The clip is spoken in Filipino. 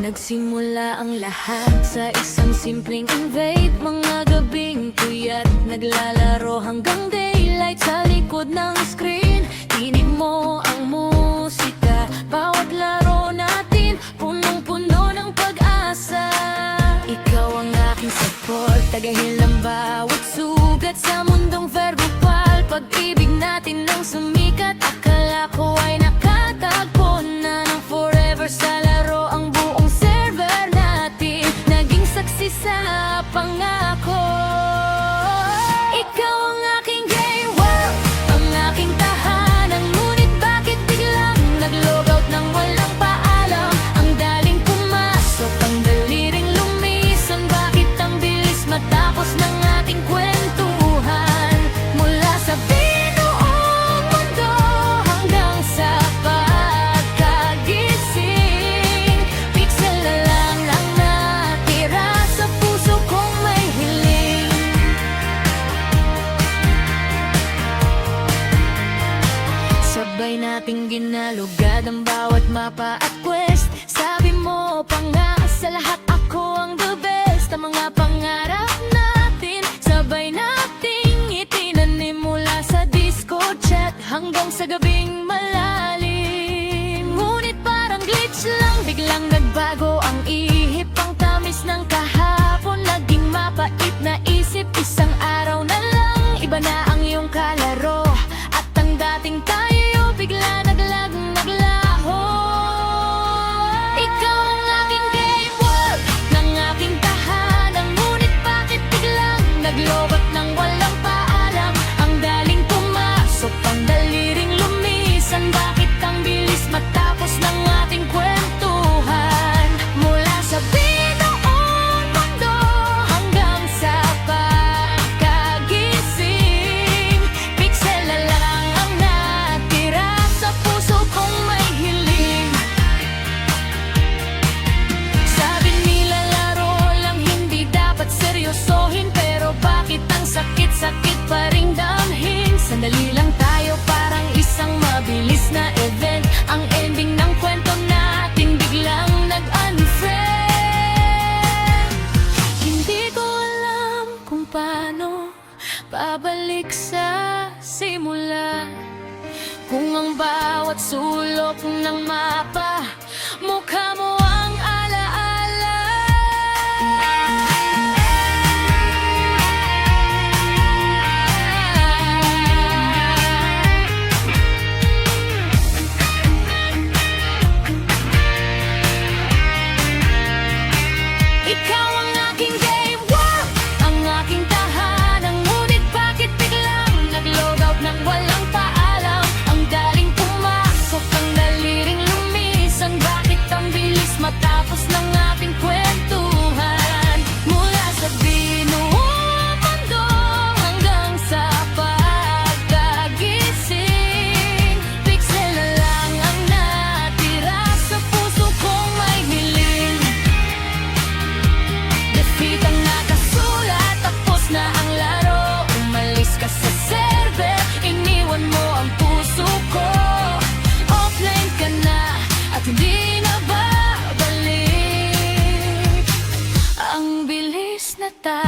Nagsimula ang lahat sa isang simpleng invade. Mga gabing puyat, naglalaro hanggang daylight sa likod ng screen. Tinig mo ang musika, bawat laro natin punong-puno ng pag-asa. Ikaw ang aking support, tagahil ang bawat sugat sa mundong verbal. Pag-ibig natin nang sumikat, akala ko ay nakatagpo na ng forever sa laro. Ang buong server natin naging saksi sa pangako. Ikaw ang aking game world, ang aking tahanan. Ngunit bakit biglang nag-logout nang walang paalam? Ang daling pumasok, ang daliring lumisan. Bakit ang bilis matapos ng ating kwentuhan? Mula sa binuong mundo hanggang sa pagkagising, pixel na lang ang natira sa puso kong may hiling. Sabay nating ginalugad ang bawat mapa at quest. Sabi mo pa nga sa lahat ako ang the best. Ang mga pangarap natin sabay nating itinanim mula sa Discord chat hanggang sa gabing malalim. Ngunit parang glitch lang, biglang nagbago ang ihip. Ang tamis ng kahapon naging mapait na isip. Isang araw na lang, iba na ang iyong kalaro. At ang dating tayo bigla naglaho. Ikaw ang aking game world, ng aking tahanan. Ngunit bakit biglang naglobat ng walang paalam? Ang daling pumasok, ang daliring lumisan. Bakit ang bilis matapos ng ating kwentuhan? Mula sa binuong mundo hanggang sa pagkagising, pixel na lang ang natira sa puso kong may hiling. Sabi nila laro lang, hindi dapat seryosohin. Pero bakit ang sakit-sakit pa ring damhin? Sandali lang tayo, parang isang mabilis na event. Ang ending ng kwento natin biglang nag-unfriend. Hindi ko alam kung paano babalik sa simula, kung ang bawat sulok ng mapa mukha mo ang alaala. Ikaw ang aking game world, ang aking tahanan. Ngunit bakit biglang nag-logout nang walang paalam? Ang daling pumasok, ang daliring lumisan. Bakit ang bilis matapos ng ating kwentuhan? Mula sa binuong mundo hanggang sa pagkagising, pixel na lang ang natira sa puso kong may hiling. Defeat ang nakasulat, tapos na ang laro. Umalis ka sa server, iniwan mo ang puso ko. Offline ka na at hindi na babalik. Ang bilis na tayo